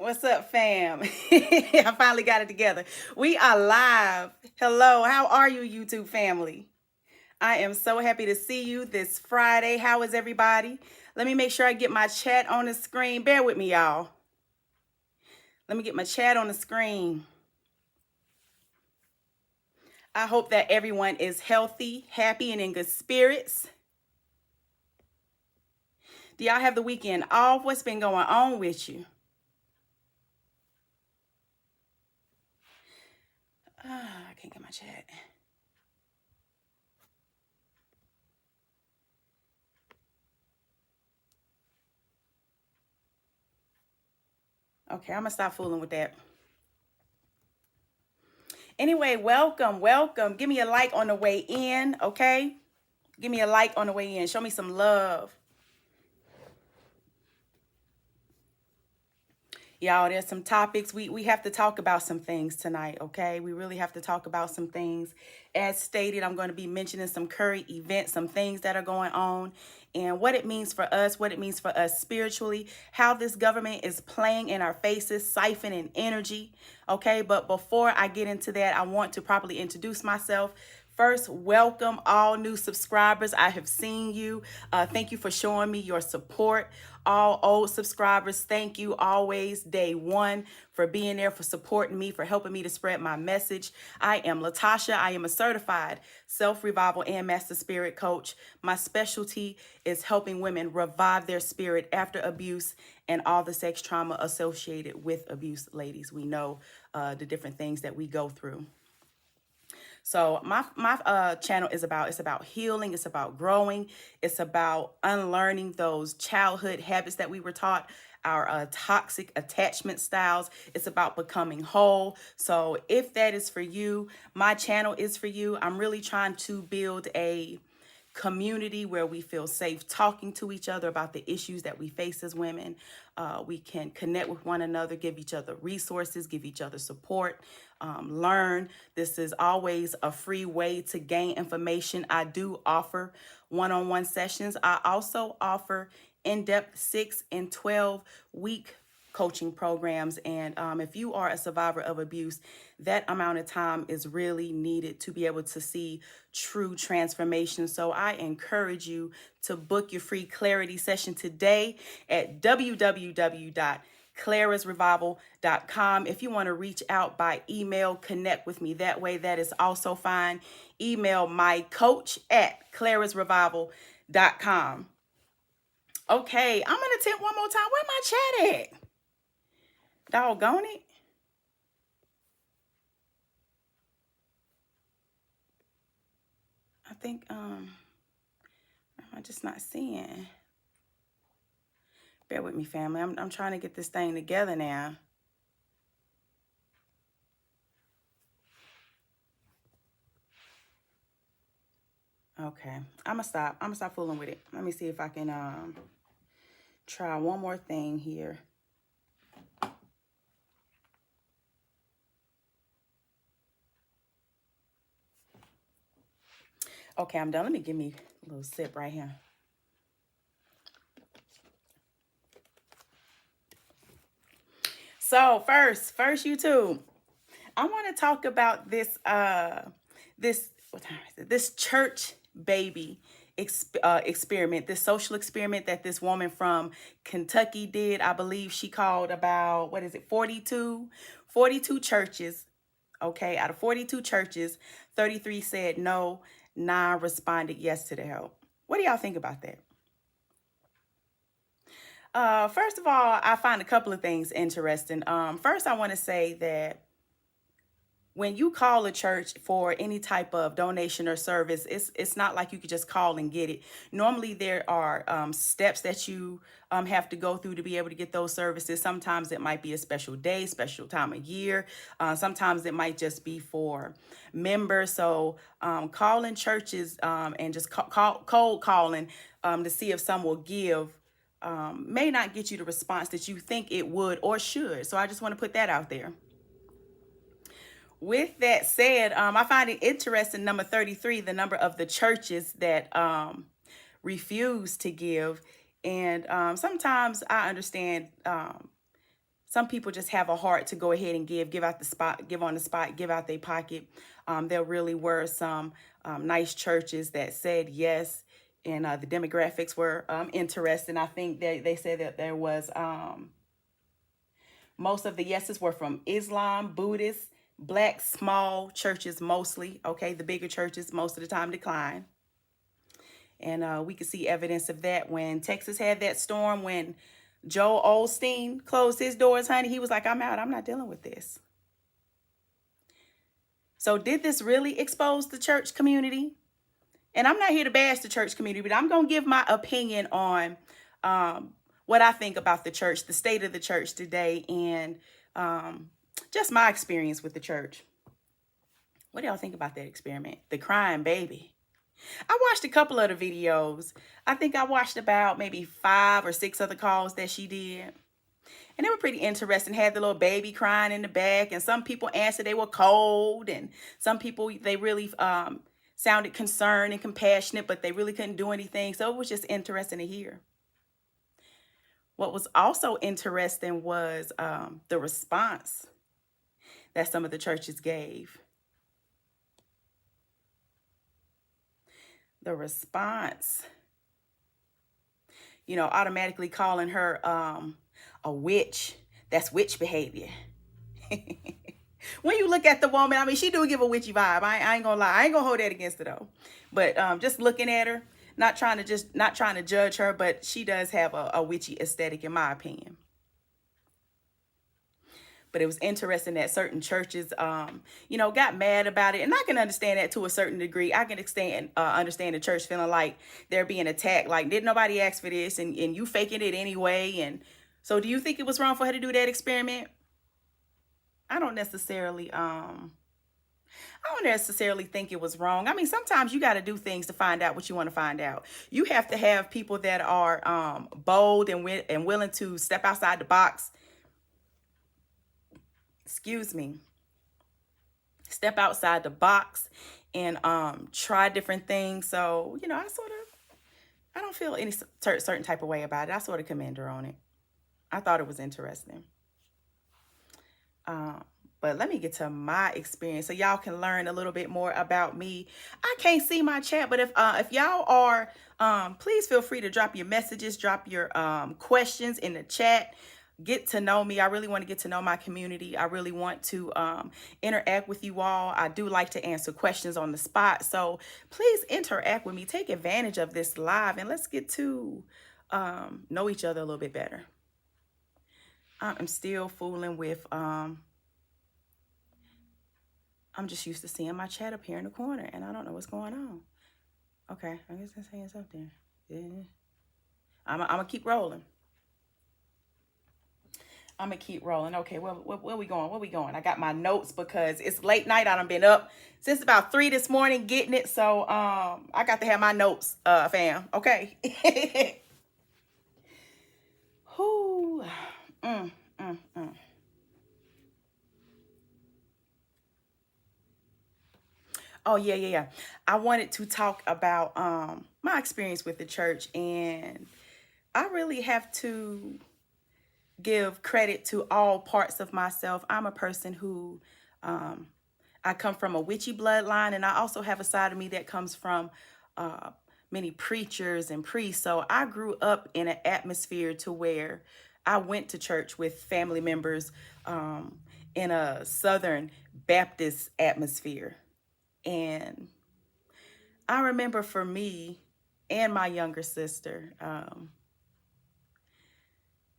What's up, fam? I finally got it together. We are live. Hello, how are you, YouTube family? I am so happy to see you this Friday. How is everybody? Let me make sure I get my chat on the screen. Bear with me, y'all. Let me get my chat on the screen. I hope that everyone is healthy, happy, and in good spirits. Do y'all have the weekend off? What's been going on with you? I can't get my chat. Okay, I'm gonna stop fooling with that. Anyway, welcome. Give me a like on the way in, okay? Give me a like on the way in. Show me some love. Y'all, there's some topics. We have to talk about some things tonight, okay? We really have to talk about some things. As stated, I'm going to be mentioning some current events, some things that are going on, and what it means for us spiritually, how this government is playing in our faces, siphoning energy, okay? But before I get into that, I want to properly introduce myself. First, welcome all new subscribers. I have seen you. Thank you for showing me your support. All old subscribers, thank you always, day one, for being there, for supporting me, for helping me to spread my message. I am Latasha. I am a certified self-revival and master spirit coach. My specialty is helping women revive their spirit after abuse and all the sex trauma associated with abuse. Ladies, we know the different things that we go through. So my channel is about healing, it's about growing, it's about unlearning those childhood habits that we were taught, our toxic attachment styles. It's about becoming whole. So if that is for you, my channel is for you. I'm really trying to build a community where we feel safe talking to each other about the issues that we face as women. We can connect with one another, give each other resources, give each other support, learn. This is always a free way to gain information. I do offer one-on-one sessions. I also offer in-depth 6 and 12-week coaching programs. And if you are a survivor of abuse, that amount of time is really needed to be able to see true transformation. So I encourage you to book your free clarity session today at www.clarasrevival.com. If you want to reach out by email, connect with me that way. That is also fine. Email my coach at clarasrevival.com. Okay, I'm going to attempt one more time. Where my chat at? Doggone it. I think I'm just not seeing. Bear with me, family. I'm trying to get this thing together now. Okay, I'm gonna stop fooling with it. Let me see if I can try one more thing here. Okay, I'm done. Let me give me a little sip right here. So first YouTube, I want to talk about this what time is it? This church baby experiment, this social experiment that this woman from Kentucky did. I believe she called about, 42 churches. Okay, out of 42 churches, 33 said no, 9 responded yes to the help. What do y'all think about that? First of all, I find a couple of things interesting. First, I want to say that when you call a church for any type of donation or service, it's not like you could just call and get it. Normally, there are steps that you have to go through to be able to get those services. Sometimes it might be a special day, special time of year. Sometimes it might just be for members. So calling churches and just cold calling to see if some will give may not get you the response that you think it would or should. So I just want to put that out there. With that said, I find it interesting, number 33, the number of the churches that refuse to give. And sometimes I understand some people just have a heart to go ahead and give out the spot, give on the spot, give out their pocket. There really were some nice churches that said yes, and the demographics were interesting. I think they said that there was most of the yeses were from Islam, Buddhist, Black, small churches mostly. Okay, the bigger churches most of the time decline. And we could see evidence of that when Texas had that storm, when Joel Osteen closed his doors, honey. He was like, I'm out. I'm not dealing with this. So did this really expose the church community? And I'm not here to bash the church community, but I'm going to give my opinion on what I think about the church, the state of the church today, and just my experience with the church. What do y'all think about that experiment? The crying baby. I watched a couple of the videos. I think I watched about maybe 5 or 6 other calls that she did. And they were pretty interesting. Had the little baby crying in the back. And some people answered they were cold. And some people, they really sounded concerned and compassionate, but they really couldn't do anything. So it was just interesting to hear. What was also interesting was the response that some of the churches gave. The response, you know, automatically calling her a witch. That's witch behavior. When you look at the woman, I mean, she do give a witchy vibe. I ain't gonna lie. I ain't gonna hold that against her though. But just looking at her, not trying to judge her, but she does have a witchy aesthetic in my opinion. But it was interesting that certain churches, you know, got mad about it. And I can understand that to a certain degree. I can understand the church feeling like they're being attacked. Like, didn't nobody ask for this? And you faking it anyway. And so do you think it was wrong for her to do that experiment? I don't necessarily think it was wrong. I mean, sometimes you got to do things to find out what you want to find out. You have to have people that are bold and willing to step outside the box. Step outside the box and try different things. So, you know, I don't feel any certain type of way about it. I sort of commend her on it. I thought it was interesting. But let me get to my experience so y'all can learn a little bit more about me. I can't see my chat, but if y'all are, please feel free to drop your messages, drop your questions in the chat. Get to know me. I really want to get to know my community. I really want to interact with you all. I do like to answer questions on the spot. So please interact with me. Take advantage of this live and let's get to know each other a little bit better. I'm still fooling with, I'm just used to seeing my chat up here in the corner and I don't know what's going on. Okay, I guess I'm saying something. Yeah. I'm going to keep rolling. I'm going to keep rolling. Okay, where we going? Where we going? I got my notes because it's late night. I done been up since about 3 this morning getting it. So I got to have my notes, fam. Okay. Whoo. Oh, yeah. I wanted to talk about my experience with the church. And I really have to give credit to all parts of myself. I'm a person who, I come from a witchy bloodline, and I also have a side of me that comes from many preachers and priests. So I grew up in an atmosphere to where I went to church with family members in a Southern Baptist atmosphere. And I remember for me and my younger sister,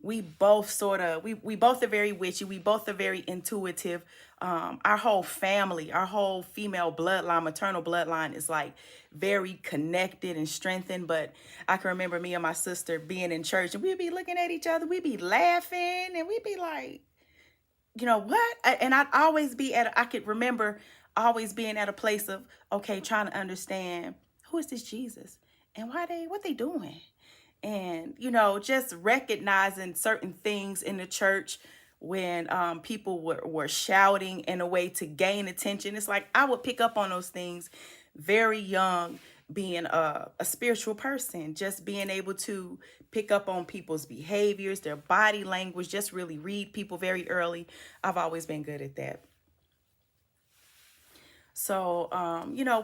we both we both are very witchy. We both are very intuitive. Our whole family, our whole female bloodline, maternal bloodline is like very connected and strengthened. But I can remember me and my sister being in church and we'd be looking at each other. We'd be laughing and we'd be like, you know what? And I'd always be I could remember always being at a place of, okay, trying to understand who is this Jesus and what they doing? And, you know, just recognizing certain things in the church when people were shouting in a way to gain attention. It's like I would pick up on those things very young, being a spiritual person, just being able to pick up on people's behaviors, their body language, just really read people very early. I've always been good at that. So,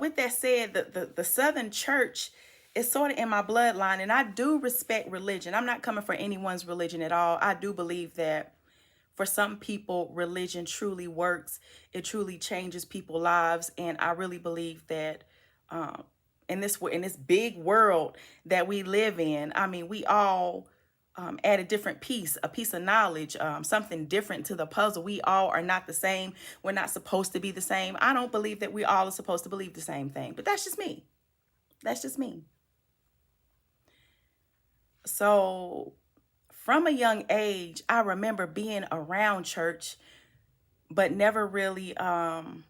with that said, the Southern Church is sort of in my bloodline, and I do respect religion. I'm not coming for anyone's religion at all. I do believe that for some people, religion truly works. It truly changes people's lives, and I really believe that in this big world that we live in, I mean, we all add a piece of knowledge, something different to the puzzle. We all are not the same. We're not supposed to be the same. I don't believe that we all are supposed to believe the same thing, but that's just me. That's just me. So from a young age, I remember being around church, but never really wanting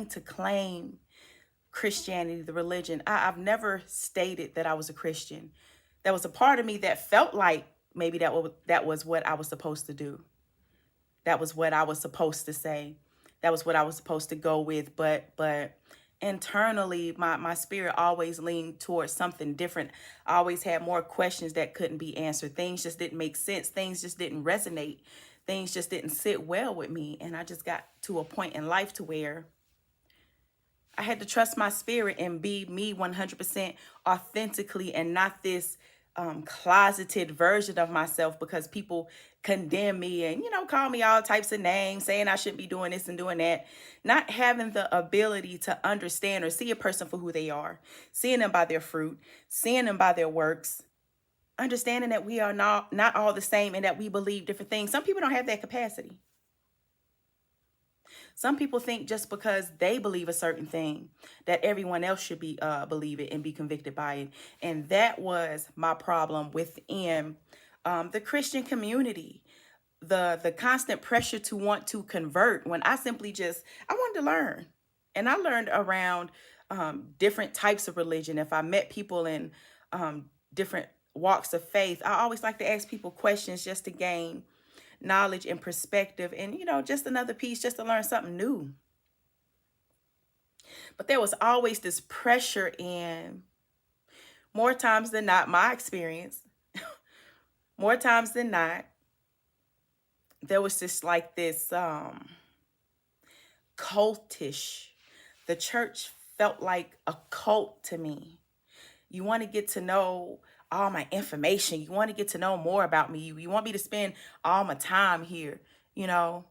to claim Christianity, the religion. I've never stated that I was a Christian. There was a part of me that felt like maybe that was what I was supposed to do. That was what I was supposed to say. That was what I was supposed to go with. But internally, my spirit always leaned towards something different. I always had more questions that couldn't be answered. Things just didn't make sense. Things just didn't resonate. Things just didn't sit well with me. And I just got to a point in life to where I had to trust my spirit and be me 100% authentically, and not this closeted version of myself, because people condemn me and, call me all types of names, saying I shouldn't be doing this and doing that. Not having the ability to understand or see a person for who they are, seeing them by their fruit, seeing them by their works, understanding that we are not all the same and that we believe different things. Some people don't have that capacity. Some people think just because they believe a certain thing that everyone else should be believe it and be convicted by it. And that was my problem within the Christian community. The constant pressure to want to convert, when I wanted to learn. And I learned around different types of religion. If I met people in different walks of faith, I always like to ask people questions just to gain knowledge and perspective, and just another piece, just to learn something new. But there was always this pressure in, more times than not, my experience, more times than not, there was just like this cultish. The church felt like a cult to me. You want to get to know all my information. You want to get to know more about me. You want me to spend all my time here. It's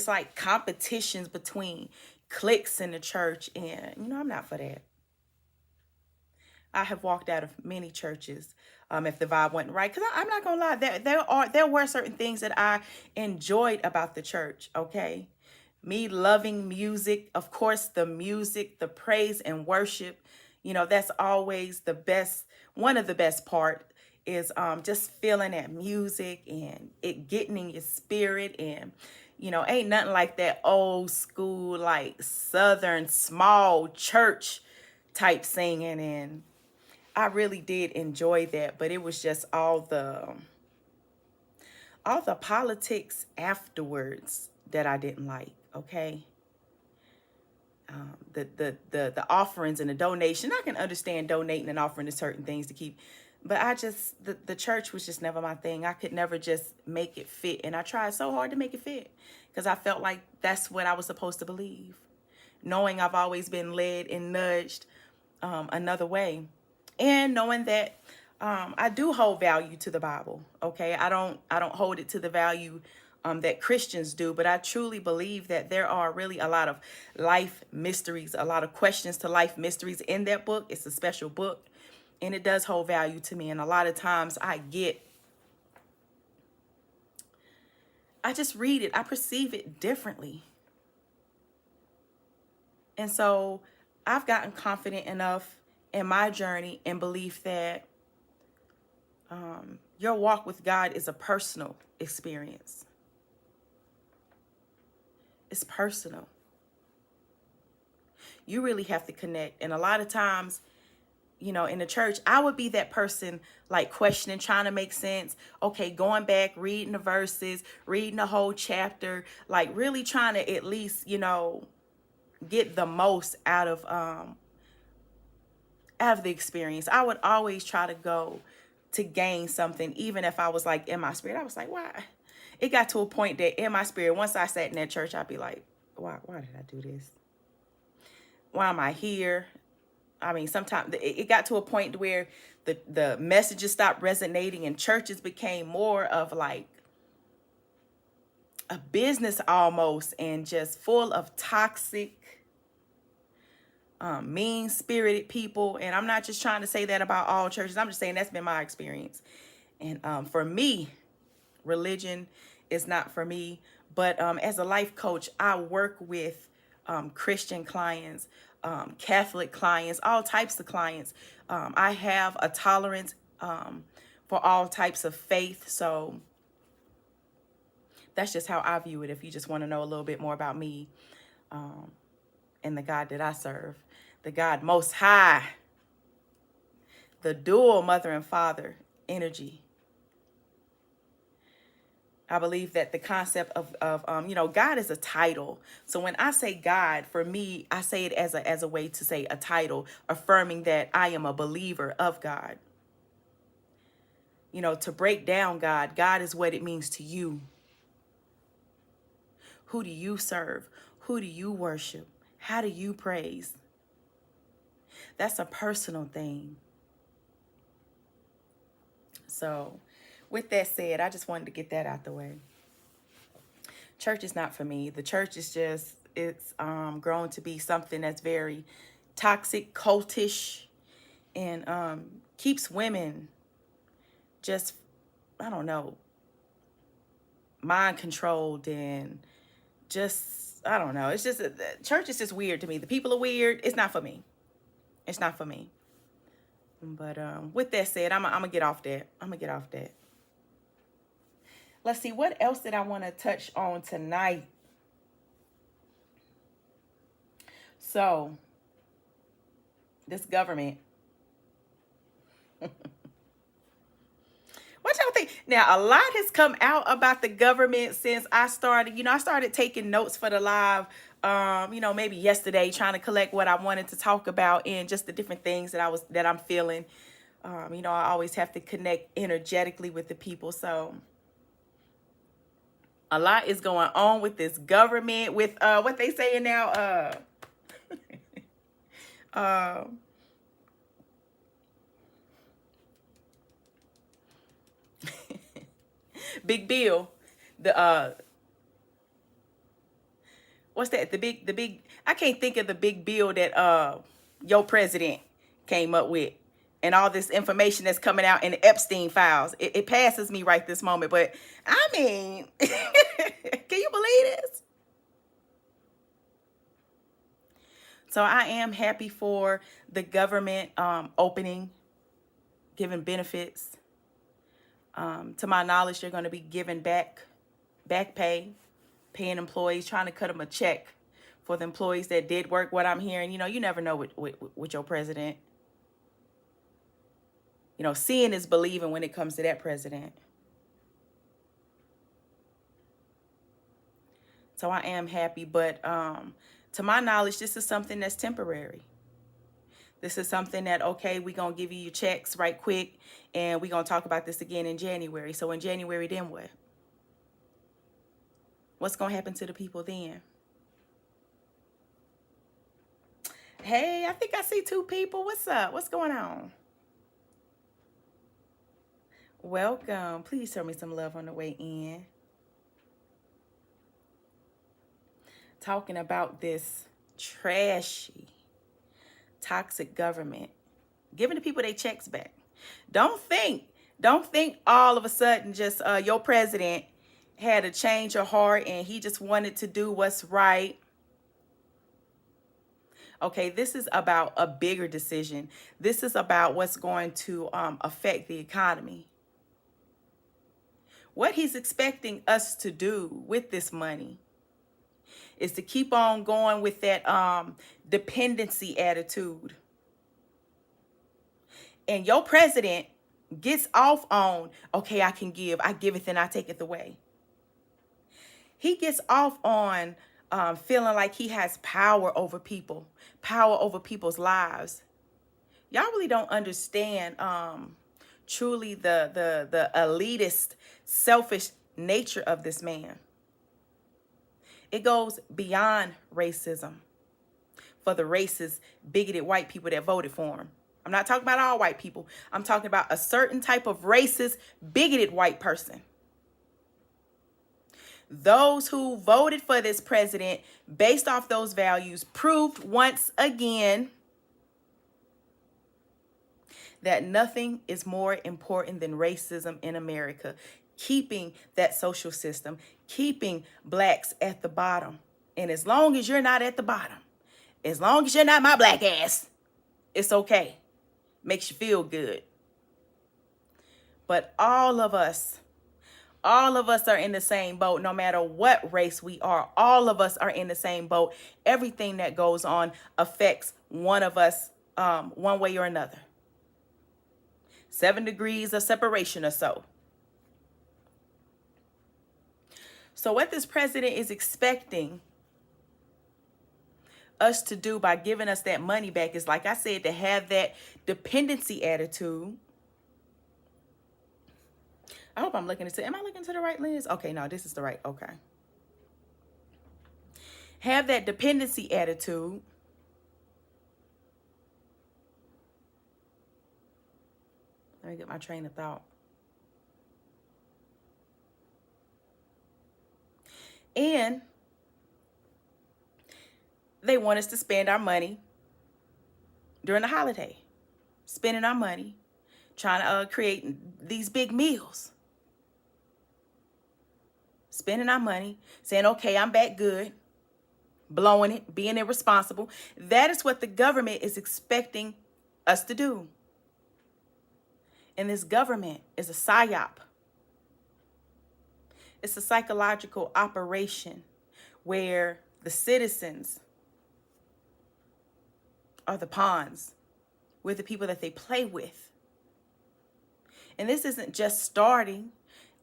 like competitions between cliques in the church, and I'm not for that. I have walked out of many churches if the vibe wasn't right, because I'm not gonna lie, there were certain things that I enjoyed about the church. Okay, me loving music, of course, the music, the praise and worship. That's always the best. One of the best part is just feeling that music and it getting in your spirit. And ain't nothing like that old school, like Southern small church type singing. And I really did enjoy that, but it was just all the politics afterwards that I didn't like. Okay. The offerings and the donation. I can understand donating and offering to certain things to keep, but the church was just never my thing. I could never just make it fit, and I tried so hard to make it fit because I felt like that's what I was supposed to believe, knowing I've always been led and nudged another way, and knowing that I do hold value to the Bible. Okay, I don't hold it to the value that Christians do, but I truly believe that there are really a lot of life mysteries, a lot of questions to life mysteries in that book. It's a special book, and it does hold value to me. And a lot of times I just read it, I perceive it differently. And so I've gotten confident enough in my journey and belief that your walk with God is a personal experience. It's personal. You really have to connect. And a lot of times, in the church, I would be that person like questioning, trying to make sense. Okay, going back, reading the verses, reading the whole chapter, like really trying to at least, get the most out of the experience. I would always try to go to gain something, even if I was like in my spirit. I was like, why? It got to a point that in my spirit, once I sat in that church, I'd be like, why did I do this? Why am I here? I mean, sometimes it got to a point where the messages stopped resonating and churches became more of like a business almost, and just full of toxic, mean-spirited people. And I'm not just trying to say that about all churches. I'm just saying that's been my experience. And for me, religion is not for me. But as a life coach, I work with Christian clients, Catholic clients, all types of clients. I have a tolerance for all types of faith. So that's just how I view it. If you just want to know a little bit more about me and the God that I serve, the God Most High, the dual mother and father energy. I believe that the concept of God is a title. So when I say God, for me, I say it as a way to say a title, affirming that I am a believer of God. To break down God is what it means to you. Who do you serve? Who do you worship? How do you praise? That's a personal thing. So with that said, I just wanted to get that out the way. Church is not for me. The church is it's grown to be something that's very toxic, cultish, and keeps women just, I don't know, mind controlled, and just, I don't know. It's just, church is just weird to me. The people are weird. It's not for me. It's not for me. But with that said, I'm going to get off that. Let's see, what else did I want to touch on tonight? So, this government. What y'all think? Now, a lot has come out about the government since I started. I started taking notes for the live, maybe yesterday, trying to collect what I wanted to talk about and just the different things that I'm feeling. I always have to connect energetically with the people. So a lot is going on with this government, with what they saying now. Big Bill, the what's that? The big. I can't think of the big bill that your president came up with, and all this information that's coming out in the Epstein files. It passes me right this moment, but I mean, can you believe this? So I am happy for the government opening, giving benefits. To my knowledge, they're going to be giving back pay, paying employees, trying to cut them a check for the employees that did work. What I'm hearing, you never know with your president. Seeing is believing when it comes to that president. So I am happy, but to my knowledge, this is something that's temporary. This is something that, okay, we're going to give you your checks right quick, and we're going to talk about this again in January. So in January, then what? What's going to happen to the people then? Hey, I think I see two people. What's up? What's going on? Welcome. Please show me some love on the way in. Talking about this trashy, toxic government, giving the people their checks back. Don't think all of a sudden just your president had a change of heart and he just wanted to do what's right. Okay, this is about a bigger decision. This is about what's going to affect the economy. What he's expecting us to do with this money is to keep on going with that dependency attitude. And your president gets off on, okay, I give it, then I take it away. He gets off on feeling like he has power over people, power over people's lives. Y'all really don't understand truly the elitist, selfish nature of this man. It goes beyond racism for the racist, bigoted white people that voted for him. I'm not talking about all white people. I'm talking about a certain type of racist, bigoted white person. Those who voted for this president based off those values proved once again that nothing is more important than racism in America. Keeping that social system, keeping blacks at the bottom. And as long as you're not at the bottom, as long as you're not my black ass, it's okay. Makes you feel good. But all of us are in the same boat, no matter what race we are. All of us are in the same boat. Everything that goes on affects one of us one way or another. 7 degrees of separation or so. So what this president is expecting us to do by giving us that money back is, like I said, to have that dependency attitude. I hope I'm looking into, am I looking to the right lens? Okay, no, this is the right, okay. Have that dependency attitude. Let me get my train of thought. And they want us to spend our money during the holiday. Spending our money, trying to create these big meals. Spending our money, saying, okay, I'm back good. Blowing it, being irresponsible. That is what the government is expecting us to do. And this government is a psyop. It's a psychological operation where the citizens are the pawns. We're the people that they play with. And this isn't just starting,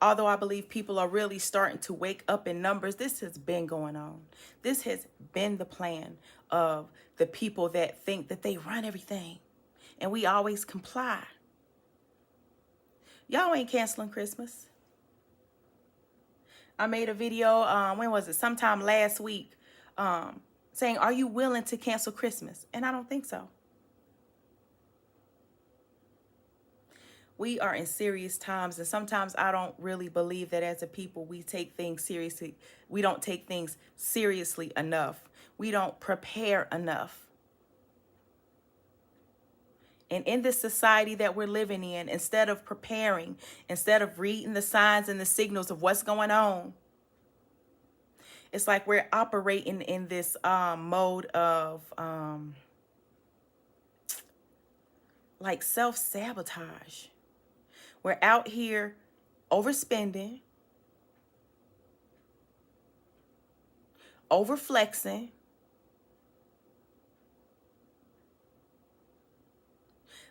although I believe people are really starting to wake up in numbers. This has been going on. This has been the plan of the people that think that they run everything. And we always comply. Y'all ain't canceling Christmas. I made a video, when was it? Sometime last week, saying, are you willing to cancel Christmas? And I don't think so. We are in serious times, and sometimes I don't really believe that as a people we take things seriously. We don't take things seriously enough. We don't prepare enough. And in this society that we're living in, instead of preparing, instead of reading the signs and the signals of what's going on, it's like we're operating in this mode of like self-sabotage. We're out here overspending, overflexing,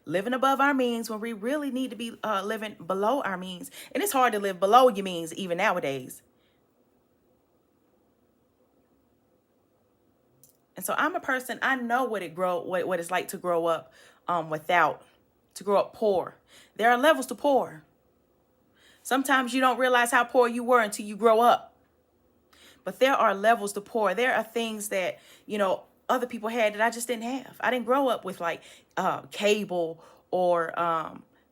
living above our means when we really need to be living below our means. And it's hard to live below your means even nowadays. And so I'm a person, I know what it's like to grow up to grow up poor. There are levels to poor. Sometimes you don't realize how poor you were until you grow up. But there are levels to poor. There are things that, other people had that I just didn't have. I didn't grow up with like cable or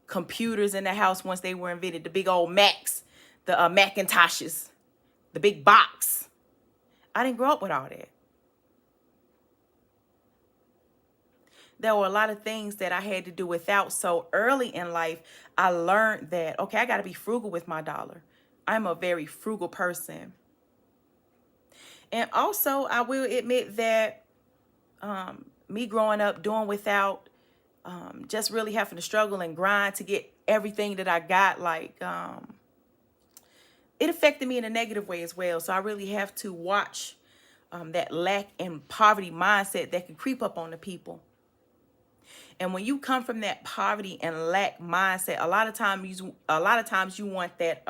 computers in the house once they were invented. The big old Macs, the Macintoshes, the big box. I didn't grow up with all that. There were a lot of things that I had to do without. So early in life, I learned that, okay, I got to be frugal with my dollar. I'm a very frugal person. And also, I will admit that me growing up doing without, just really having to struggle and grind to get everything that I got, it affected me in a negative way as well. So I really have to watch that lack and poverty mindset that can creep up on the people. And when you come from that poverty and lack mindset, a lot of times you want that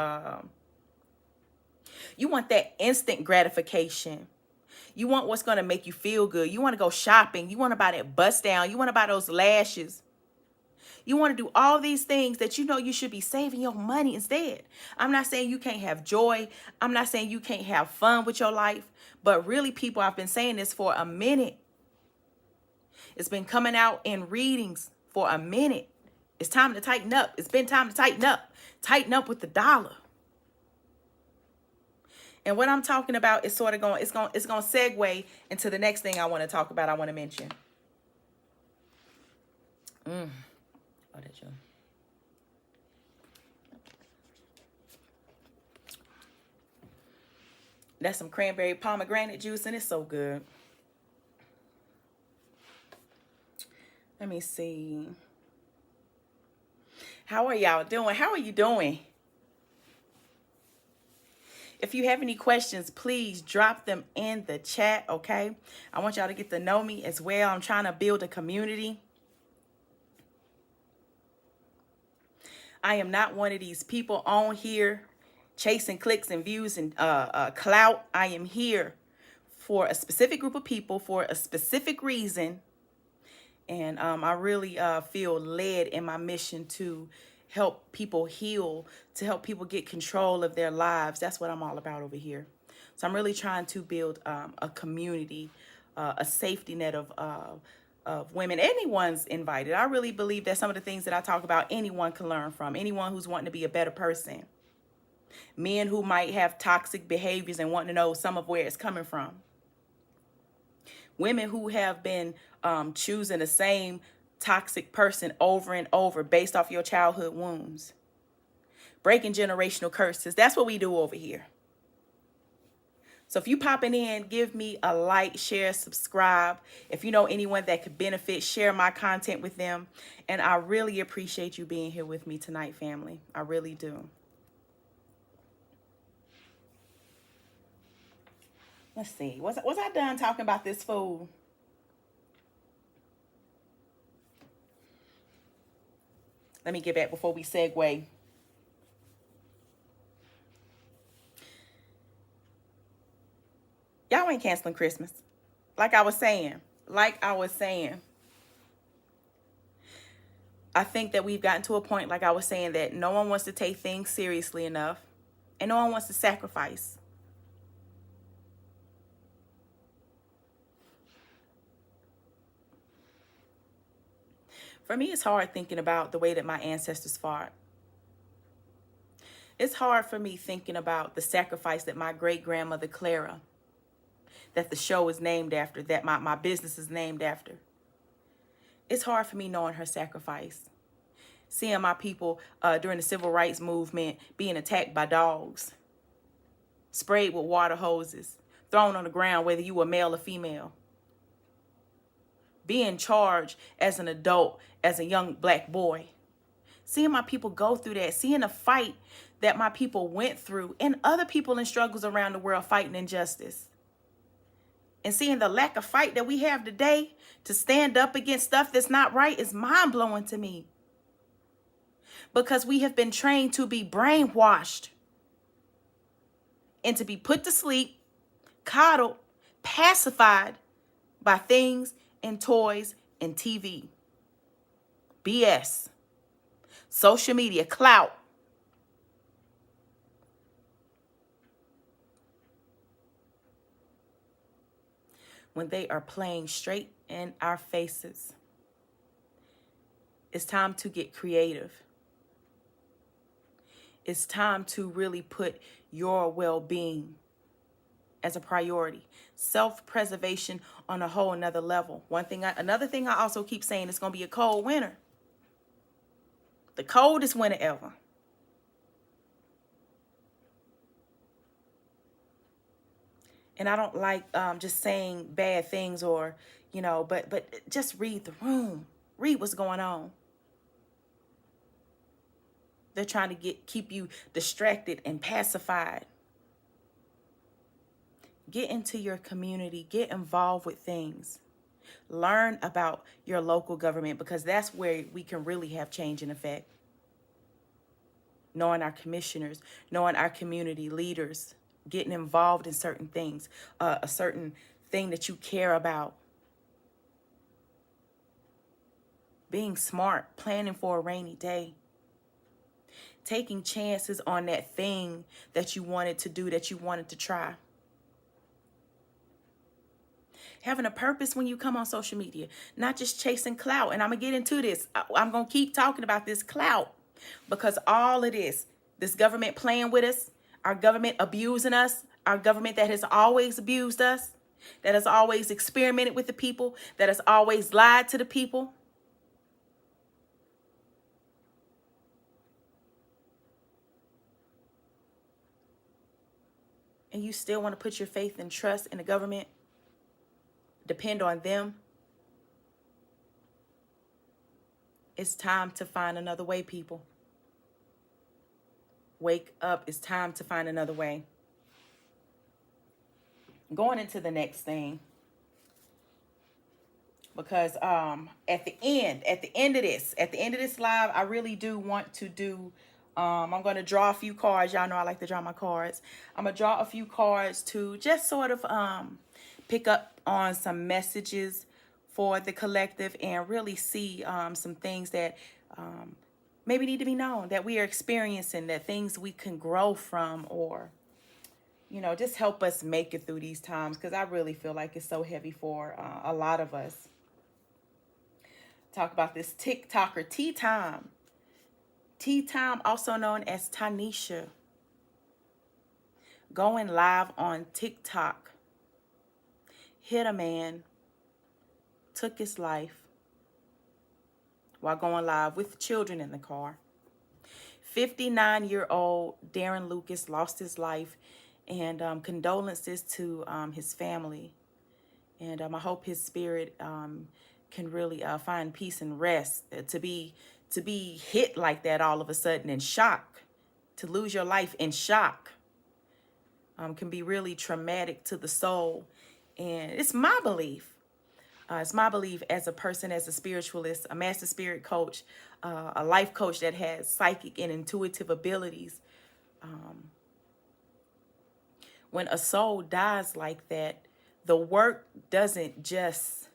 instant gratification. You want what's going to make you feel good. You want to go shopping. You want to buy that bust down. You want to buy those lashes. You want to do all these things that you know you should be saving your money instead. I'm not saying you can't have joy. I'm not saying you can't have fun with your life. But really, people, I've been saying this for a minute. It's been coming out in readings for a minute. It's time to tighten up. It's been time to tighten up. Tighten up with the dollar. And what I'm talking about is sort of it's going to segue into the next thing I want to talk about. I want to mention. Oh, that's you. That's some cranberry pomegranate juice, and it's so good. Let me see. How are y'all doing? How are you doing? If you have any questions, please drop them in the chat, okay? I want y'all to get to know me as well. I'm trying to build a community. I am not one of these people on here chasing clicks and views and clout. I am here for a specific group of people for a specific reason. And I really feel led in my mission to help people heal, to help people get control of their lives. That's what I'm all about over here. So I'm really trying to build a community, a safety net of women. Anyone's invited. I really believe that some of the things that I talk about, anyone can learn from. Anyone who's wanting to be a better person. Men who might have toxic behaviors and wanting to know some of where it's coming from. Women who have been choosing the same toxic person over and over based off your childhood wounds. Breaking generational curses. That's what we do over here. So if you popping in, give me a like, share, subscribe. If you know anyone that could benefit, share my content with them. And I really appreciate you being here with me tonight, family. I really do. Let's see. Was I done talking about this food? Let me get back before we segue. Y'all ain't canceling Christmas. Like I was saying. I think that we've gotten to a point, like I was saying, that no one wants to take things seriously enough. And no one wants to sacrifice. For me, it's hard thinking about the way that my ancestors fought. It's hard for me thinking about the sacrifice that my great-grandmother Clara, that the show is named after, that my business is named after. It's hard for me knowing her sacrifice. Seeing my people during the civil rights movement being attacked by dogs, sprayed with water hoses, thrown on the ground whether you were male or female. Being charged as an adult, as a young black boy. Seeing my people go through that. Seeing the fight that my people went through and other people in struggles around the world fighting injustice. And seeing the lack of fight that we have today to stand up against stuff that's not right is mind-blowing to me. Because we have been trained to be brainwashed and to be put to sleep, coddled, pacified by things and toys and TV. BS. Social media, clout. When they are playing straight in our faces, it's time to get creative. It's time to really put your well-being as a priority. Self-preservation on a whole another level. Another thing I also keep saying, it's going to be a cold winter. The coldest winter ever. And I don't like just saying bad things or, but just read the room. Read what's going on. They're trying to keep you distracted and pacified. Get into your community. Get involved with things. Learn about your local government, because that's where we can really have change and effect. Knowing our commissioners, knowing our community leaders, getting involved in certain things, a certain thing that you care about. Being smart, planning for a rainy day. Taking chances on that thing that you wanted to do, that you wanted to try. Having a purpose when you come on social media, not just chasing clout. And I'm going to get into this. I'm going to keep talking about this clout because all of this government playing with us, our government abusing us, our government that has always abused us, that has always experimented with the people, that has always lied to the people. And you still want to put your faith and trust in the government, depend on them. It's time to find another way, people. Wake up. It's time to find another way. Going into the next thing, because at the end of this live, I really do want to do I'm going to draw a few cards. Y'all know I like to draw my cards. I'm going to draw a few cards to just sort of pick up on some messages for the collective and really see some things that maybe need to be known, that we are experiencing, that things we can grow from, or, you know, just help us make it through these times, because I really feel like it's so heavy for a lot of us. Talk about this TikToker, Tea Time. Tea Time, also known as Tanisha, going live on TikTok, hit a man, took his life while going live with children in the car. 59-year-old Darren Lucas lost his life, and condolences to his family. And I hope his spirit can really find peace and rest. To be hit like that all of a sudden in shock, to lose your life in shock, can be really traumatic to the soul. And it's my belief. It's my belief as a person, as a spiritualist, a master spirit coach, a life coach that has psychic and intuitive abilities. When a soul dies like that, the work doesn't just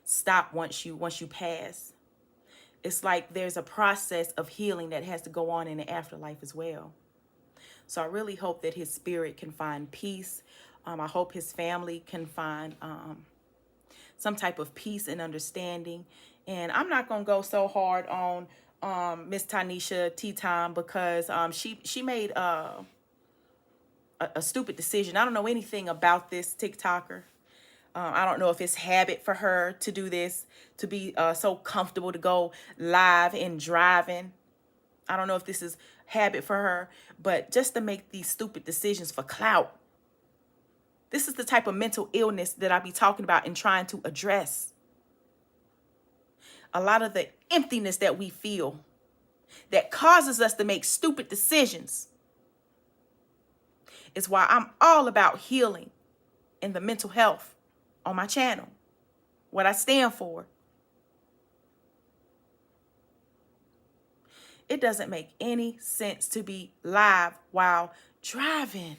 stop once you pass. It's like there's a process of healing that has to go on in the afterlife as well. So I really hope that his spirit can find peace. I hope his family can find some type of peace and understanding. And I'm not going to go so hard on Miss Tanisha Tea Time, because she made a stupid decision. I don't know anything about this TikToker. I don't know if it's habit for her to do this, to be so comfortable to go live and driving. I don't know if this is habit for her, but just to make these stupid decisions for clout. This is the type of mental illness that I be talking about and trying to address. A lot of the emptiness that we feel that causes us to make stupid decisions is why I'm all about healing and the mental health on my channel, what I stand for. It doesn't make any sense to be live while driving.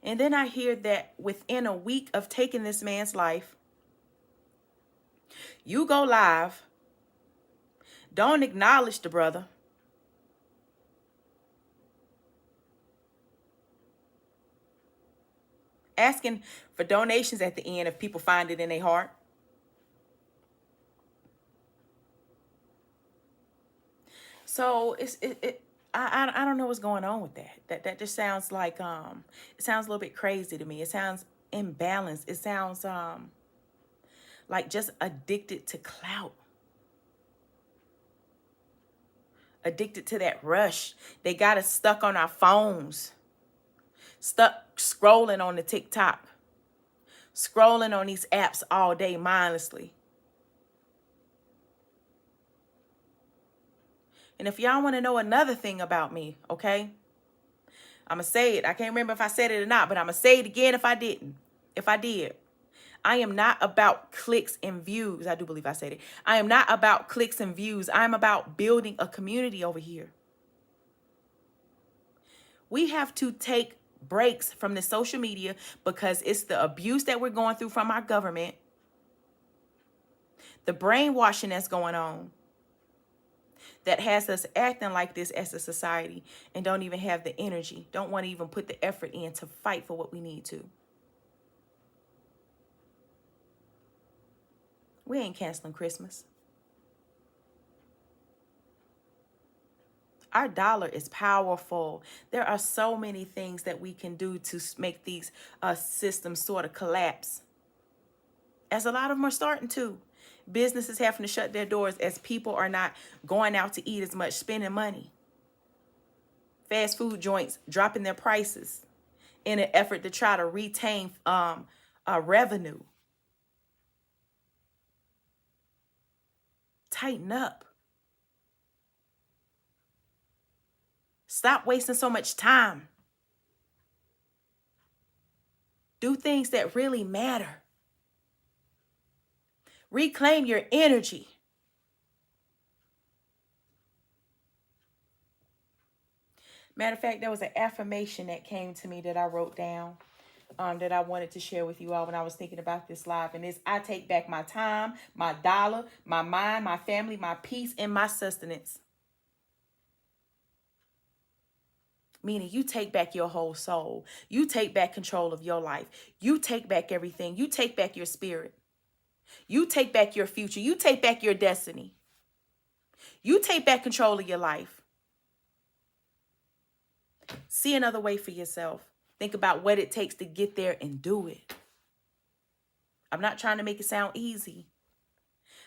And then I hear that within a week of taking this man's life, you go live, don't acknowledge the brother, asking for donations at the end if people find it in their heart. So I don't know what's going on with that. That just sounds like it sounds a little bit crazy to me. It sounds imbalanced. It sounds like just addicted to clout. Addicted to that rush. They got us stuck on our phones. Stuck scrolling on the TikTok. Scrolling on these apps all day mindlessly. And if y'all want to know another thing about me, okay? I'm going to say it. I can't remember if I said it or not, but I'm going to say it again if I didn't. If I did. I am not about clicks and views. I do believe I said it. I am not about clicks and views. I'm about building a community over here. We have to take breaks from the social media because it's the abuse that we're going through from our government, the brainwashing that's going on, that has us acting like this as a society and don't even have the energy, don't want to even put the effort in to fight for what we need to. We ain't canceling Christmas. Our dollar is powerful. There are so many things that we can do to make these systems sort of collapse, as a lot of them are starting to. Businesses having to shut their doors as people are not going out to eat as much, spending money. Fast food joints dropping their prices in an effort to try to retain revenue. Tighten up. Stop wasting so much time. Do things that really matter. Reclaim your energy. Matter of fact, there was an affirmation that came to me that I wrote down that I wanted to share with you all when I was thinking about this live. And it's, I take back my time, my dollar, my mind, my family, my peace, and my sustenance. Meaning you take back your whole soul. You take back control of your life. You take back everything. You take back your spirit. You take back your future. You take back your destiny. You take back control of your life. See another way for yourself. Think about what it takes to get there and do it. I'm not trying to make it sound easy.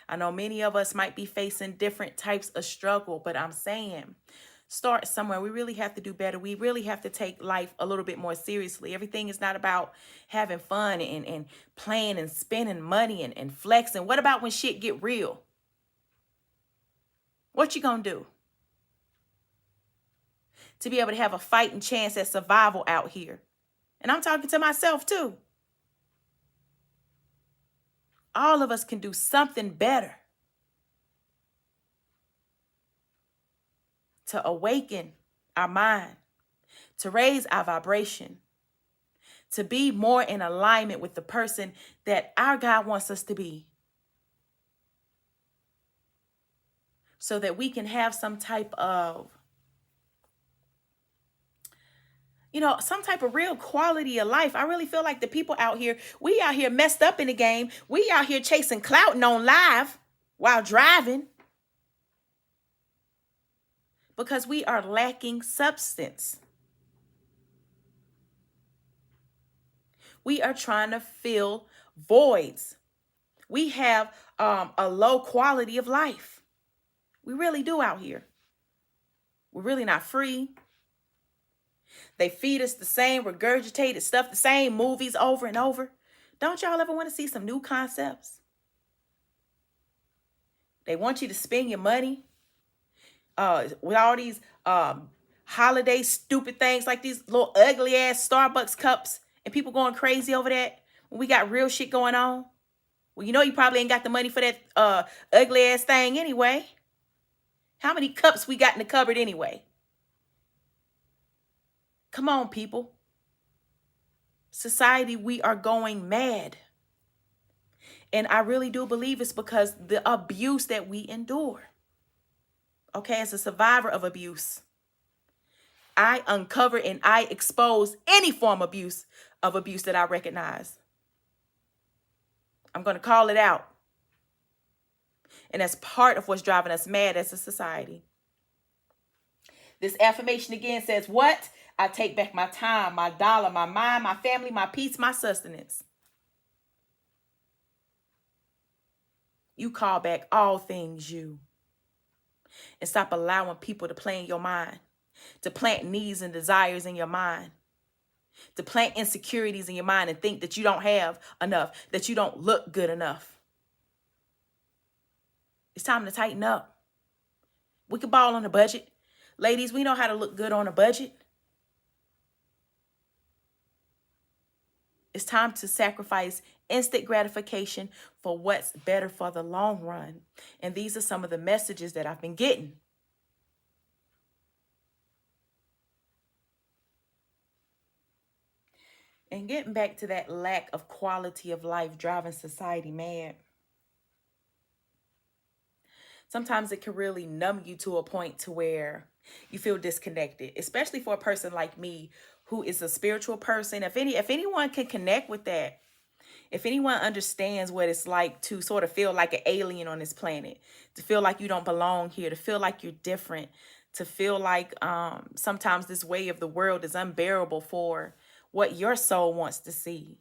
I know many of us might be facing different types of struggle, but I'm saying start somewhere. We really have to do better. We really have to take life a little bit more seriously. Everything is not about having fun and playing and spending money and flexing. What about when shit get real? What you gonna do? To be able to have a fighting chance at survival out here. And I'm talking to myself too. All of us can do something better to awaken our mind, to raise our vibration, to be more in alignment with the person that our God wants us to be, so that we can have some type of, some type of real quality of life. I really feel like the people out here, we out here messed up in the game. We out here chasing clout and on live while driving because we are lacking substance. We are trying to fill voids. We have a low quality of life. We really do out here. We're really not free. They feed us the same regurgitated stuff, the same movies over and over. Don't y'all ever want to see some new concepts? They want you to spend your money with all these holiday stupid things like these little ugly ass Starbucks cups and people going crazy over that when we got real shit going on. Well, you probably ain't got the money for that ugly ass thing anyway. How many cups we got in the cupboard anyway? Come on, people. Society, we are going mad. And I really do believe it's because the abuse that we endure. Okay, as a survivor of abuse, I uncover and I expose any form of abuse that I recognize. I'm going to call it out. And that's part of what's driving us mad as a society. This affirmation again says, what? I take back my time, my dollar, my mind, my family, my peace, my sustenance. You call back all things you. And stop allowing people to play in your mind, to plant needs and desires in your mind, to plant insecurities in your mind and think that you don't have enough, that you don't look good enough. It's time to tighten up. We can ball on a budget. Ladies, we know how to look good on a budget. It's time to sacrifice instant gratification for what's better for the long run. And these are some of the messages that I've been getting. And getting back to that lack of quality of life driving society mad. Sometimes it can really numb you to a point to where you feel disconnected, especially for a person like me who is a spiritual person. If anyone can connect with that, if anyone understands what it's like to sort of feel like an alien on this planet, to feel like you don't belong here, to feel like you're different, to feel like sometimes this way of the world is unbearable for what your soul wants to see.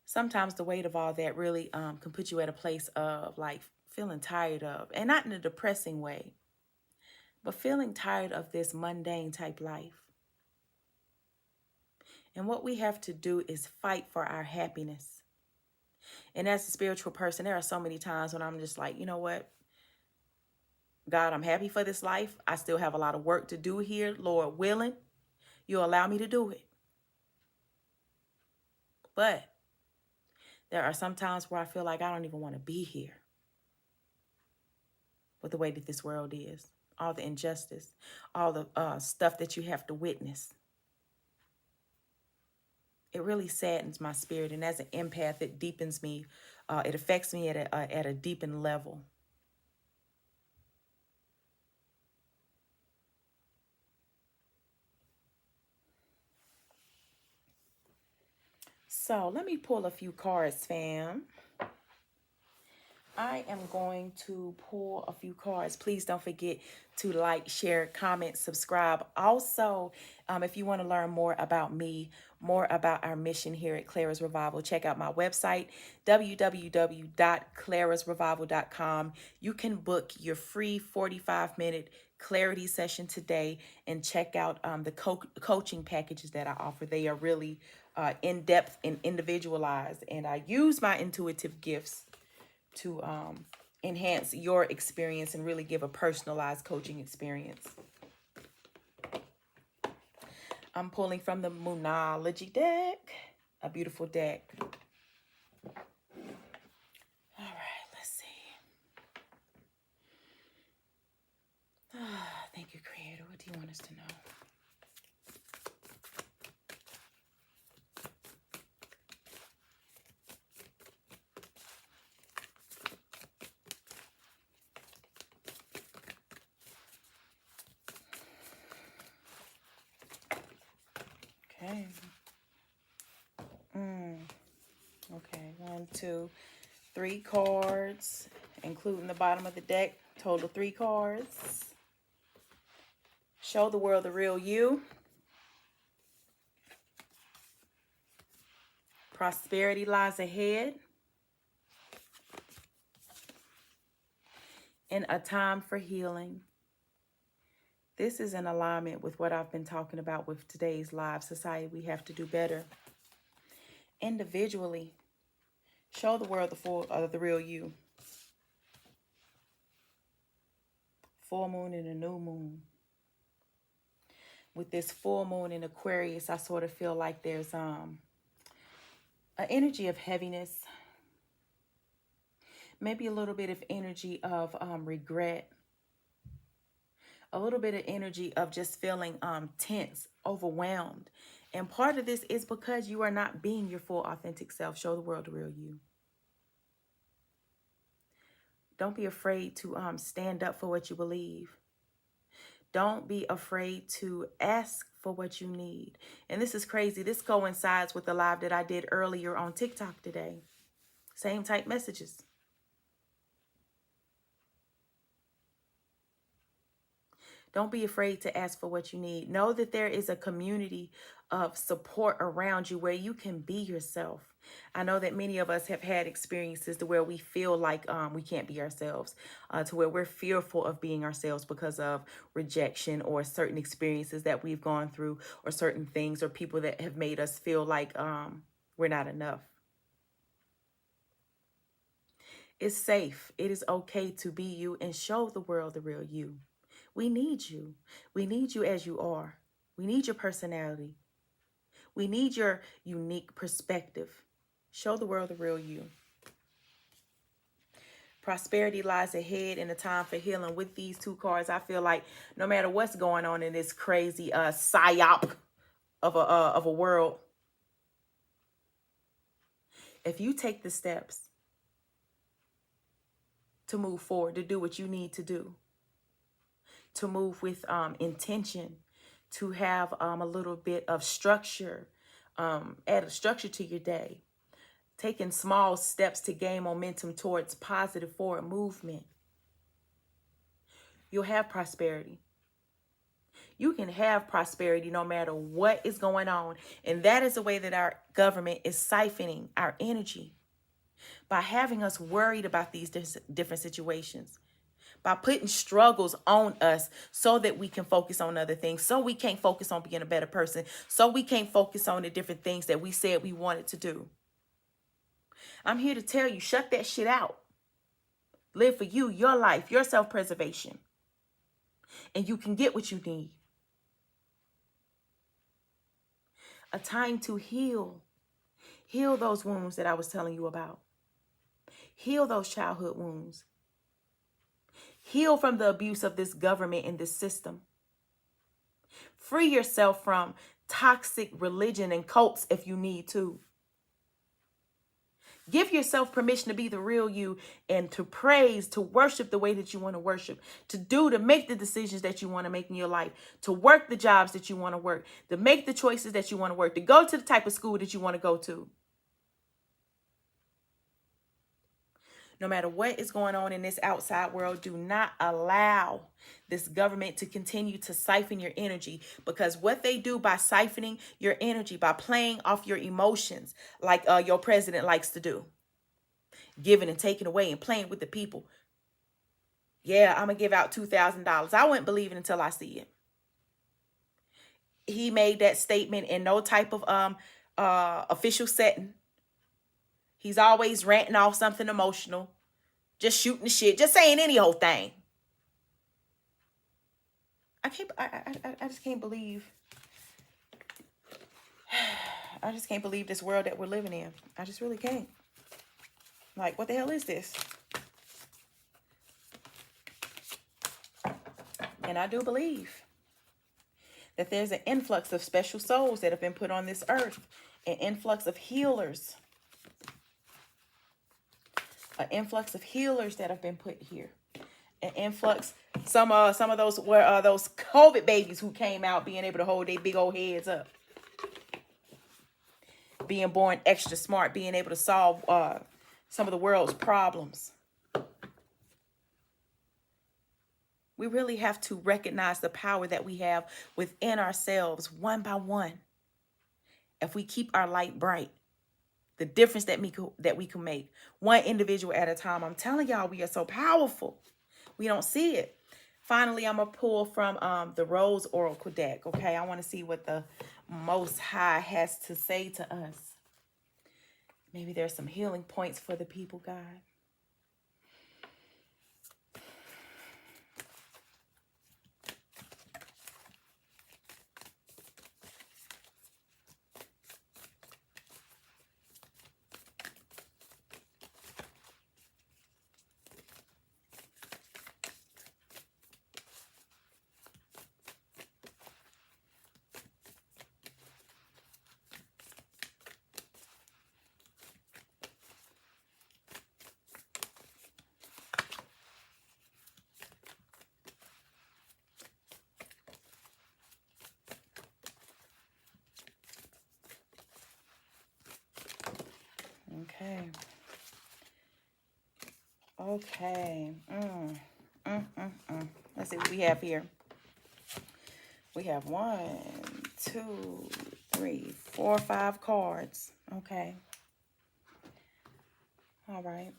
Sometimes the weight of all that really can put you at a place of like feeling tired of, and not in a depressing way, but feeling tired of this mundane type life. And what we have to do is fight for our happiness. And as a spiritual person, there are so many times when I'm just like, you know what? God, I'm happy for this life. I still have a lot of work to do here. Lord willing, you'll allow me to do it. But there are some times where I feel like I don't even want to be here with the way that this world is, all the injustice, all the stuff that you have to witness. It really saddens my spirit. And as an empath, it deepens me. It affects me at a deepened level. So let me pull a few cards, fam. I am going to pull a few cards. Please don't forget to like, share, comment, subscribe. Also, if you want to learn more about me, more about our mission here at Clara's Revival, check out my website, www.clarasrevival.com. You can book your free 45-minute clarity session today and check out the coaching packages that I offer. They are really in-depth and individualized, and I use my intuitive gifts to enhance your experience and really give a personalized coaching experience. I'm pulling from the Moonology deck, a beautiful deck. All right, let's see. Thank you, Creator. What do you want us to know? Okay. Okay, 1, 2, 3 cards, including the bottom of the deck. Total 3 cards. Show the world the real you. Prosperity lies ahead. And a time for healing. This is in alignment with what I've been talking about with today's live society. We have to do better. Individually, show the world the real you. Full moon and a new moon. With this full moon in Aquarius, I sort of feel like there's an energy of heaviness. Maybe a little bit of energy of regret. A little bit of energy of just feeling tense, overwhelmed. And part of this is because you are not being your full authentic self. Show the world the real you. Don't be afraid to stand up for what you believe. Don't be afraid to ask for what you need. And this is crazy. This coincides with the live that I did earlier on TikTok today. Same type messages. Don't be afraid to ask for what you need. Know that there is a community of support around you where you can be yourself. I know that many of us have had experiences to where we feel like we can't be ourselves, to where we're fearful of being ourselves because of rejection or certain experiences that we've gone through, or certain things or people that have made us feel like we're not enough. It's safe. It is okay to be you and show the world the real you. We need you. We need you as you are. We need your personality. We need your unique perspective. Show the world the real you. Prosperity lies ahead in the time for healing. With these two cards, I feel like no matter what's going on in this crazy psyop of a world, if you take the steps to move forward, to do what you need to do, to move with intention, to have a little bit of structure, add a structure to your day, taking small steps to gain momentum towards positive forward movement, you'll have prosperity. You can have prosperity no matter what is going on. And that is the way that our government is siphoning our energy, by having us worried about these different situations, by putting struggles on us so that we can focus on other things, so we can't focus on being a better person, so we can't focus on the different things that we said we wanted to do. I'm here to tell you, shut that shit out. Live for you, your life, your self-preservation. And you can get what you need. A time to heal. Heal those wounds that I was telling you about. Heal those childhood wounds. Heal from the abuse of this government and this system. Free yourself from toxic religion and cults if you need to. Give yourself permission to be the real you and to praise, to worship the way that you want to worship, to make the decisions that you want to make in your life, to work the jobs that you want to work, to make the choices that you want to work, to go to the type of school that you want to go to. No matter what is going on in this outside world, do not allow this government to continue to siphon your energy, because what they do by siphoning your energy, by playing off your emotions like your president likes to do, giving and taking away and playing with the people. Yeah, I'm going to give out $2,000. I wouldn't believe it until I see it. He made that statement in no type of official setting. He's always ranting off something emotional, just shooting the shit, just saying any old thing. I just can't believe. I just can't believe this world that we're living in. I just really can't. Like, what the hell is this? And I do believe that there's an influx of special souls that have been put on this earth, an influx of healers. An influx of healers that have been put here. An influx, some of those were those COVID babies who came out being able to hold their big old heads up, being born extra smart, being able to solve some of the world's problems. We really have to recognize the power that we have within ourselves, one by one. If we keep our light bright, the difference that we can make, one individual at a time. I'm telling y'all, we are so powerful. We don't see it. Finally, I'm going to pull from the Rose Oracle deck, okay? I want to see what the Most High has to say to us. Maybe there's some healing points for the people, God. Okay. Okay. Let's see what we have here. We have 1, 2, 3, 4, 5 cards. Okay. All right.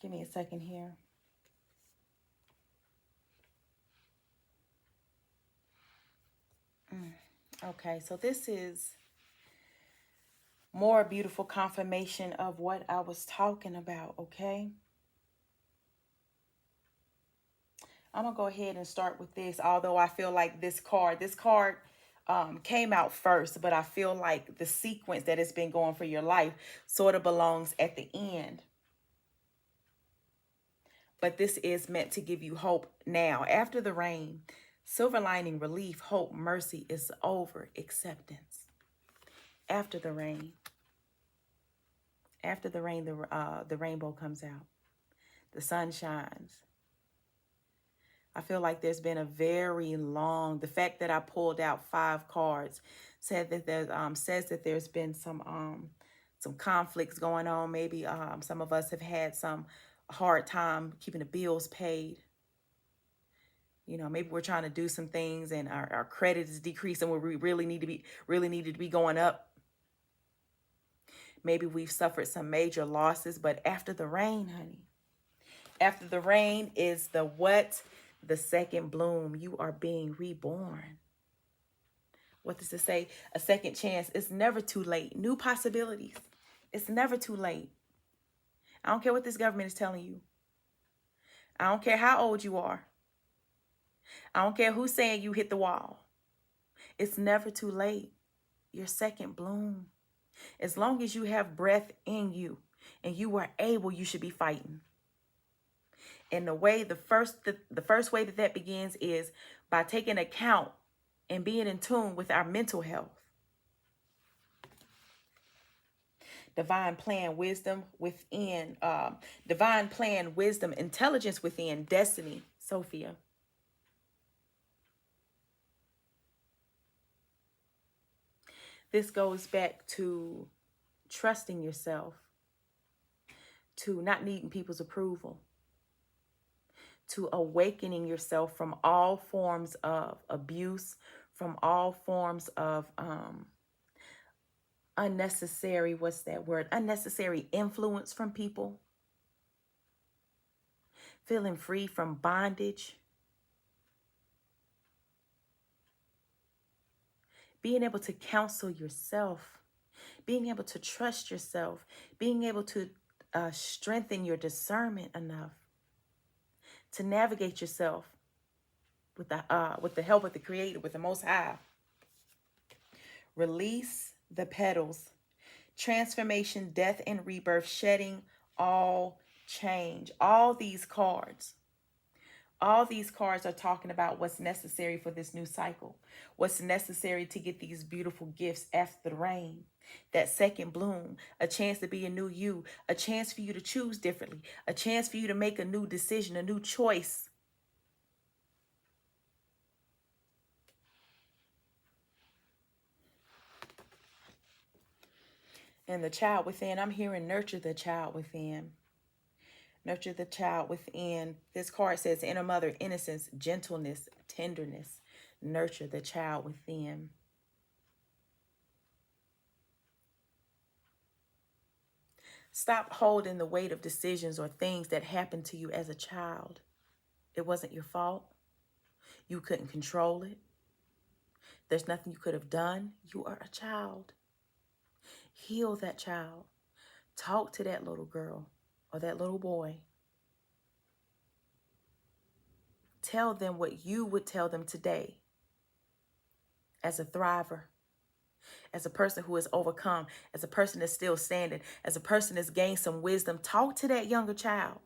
Give me a second here. Okay, so this is more beautiful confirmation of what I was talking about, okay? I'm going to go ahead and start with this, although I feel like this card came out first, but I feel like the sequence that has been going for your life sort of belongs at the end. But this is meant to give you hope now. After the rain, silver lining, relief, hope, mercy is over, acceptance. After the rain. After the rain, the rainbow comes out. The sun shines. I feel like there's been a very long, the fact that I pulled out 5 cards says that there's been some conflicts going on. Maybe some of us have had some hard time keeping the bills paid. You know, maybe we're trying to do some things and our credit is decreasing where we really needed to be going up. Maybe we've suffered some major losses, but after the rain, honey, after the rain is the what? The second bloom. You are being reborn. What does it say? A second chance. It's never too late. New possibilities. It's never too late. I don't care what this government is telling you. I don't care how old you are. I don't care who's saying you hit the wall. It's never too late. Your second bloom. As long as you have breath in you and you are able, you should be fighting. And the first way that begins is by taking account and being in tune with our mental health. Divine plan, wisdom within, divine plan, wisdom, intelligence within, destiny, Sophia. This goes back to trusting yourself, to not needing people's approval, to awakening yourself from all forms of abuse, from all forms of unnecessary, what's that word? Unnecessary influence from people. Feeling free from bondage. Being able to counsel yourself. Being able to trust yourself. Being able to strengthen your discernment enough to navigate yourself with the help of the Creator, with the Most High. Release the petals. Transformation, death, and rebirth, shedding all change. All these cards are talking about what's necessary for this new cycle. What's necessary to get these beautiful gifts after the rain. That second bloom, a chance to be a new you, a chance for you to choose differently, a chance for you to make a new decision, a new choice. And the child within, I'm hearing nurture the child within. Nurture the child within. This card says inner mother, innocence, gentleness, tenderness. Nurture the child within. Stop holding the weight of decisions or things that happened to you as a child. It wasn't your fault. You couldn't control it. There's nothing you could have done. You are a child. Heal that child. Talk to that little girl or that little boy. Tell them what you would tell them today as a thriver, as a person who has overcome, as a person that's still standing, as a person that's gained some wisdom. Talk to that younger child.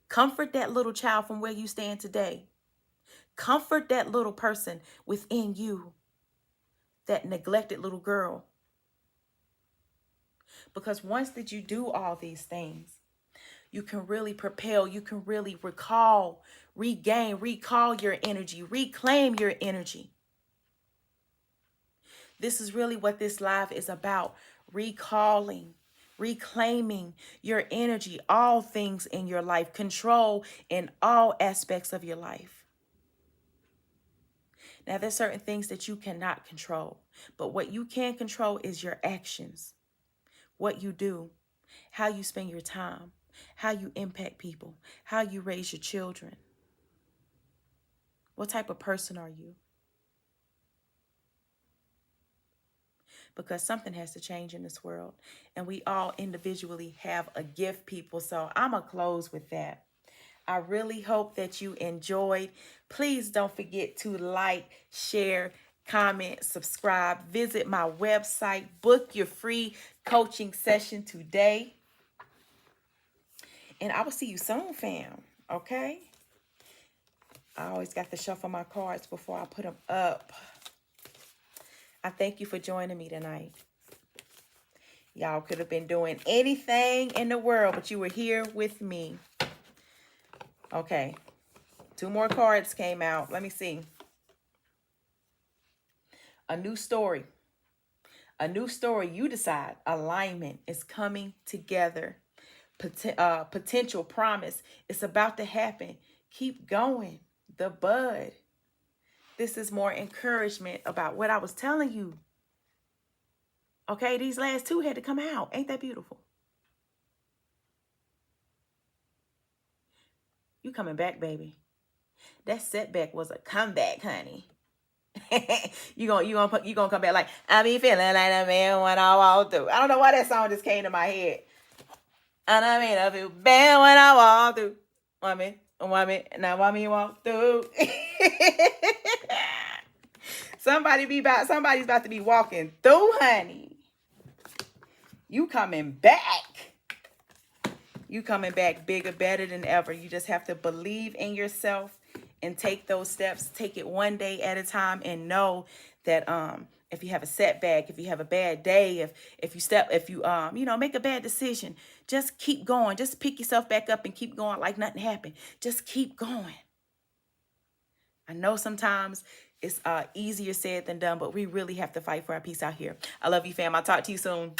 Comfort that little child from where you stand today. Comfort that little person within you, that neglected little girl. Because once that you do all these things, you can really propel, you can really recall your energy, reclaim your energy. This is really what this live is about. Recalling, reclaiming your energy, all things in your life, control in all aspects of your life. Now, there's certain things that you cannot control, but what you can control is your actions, what you do, how you spend your time, how you impact people, how you raise your children. What type of person are you? because something has to change in this world. And we all individually have a gift, people. So I'm going to close with that. I really hope that you enjoyed. Please don't forget to like, share, comment, subscribe. Visit my website. Book your free coaching session today. And I will see you soon, fam. Okay? I always got to shuffle my cards before I put them up. I thank you for joining me tonight. Y'all could have been doing anything in the world, but you were here with me. Okay. 2 more cards came out. Let me see. A new story. A new story. You decide. Alignment is coming together. Potential promise. It's about to happen. Keep going. The bud. This is more encouragement about what I was telling you. Okay, these last 2 had to come out. Ain't that beautiful? You coming back, baby. That setback was a comeback, honey. you gonna come back like, I be feeling like a man when I walk through. I don't know why that song just came to my head. And I mean, I feel bad when I walk through. Woman, now you walk through. Somebody's about to be walking through, honey. You coming back. You coming back bigger, better than ever. You just have to believe in yourself and take those steps. Take it one day at a time and know that if you have a setback, if you have a bad day, if you make a bad decision, just keep going. Just pick yourself back up and keep going like nothing happened. Just keep going. I know sometimes it's easier said than done, but we really have to fight for our peace out here. I love you, fam. I'll talk to you soon.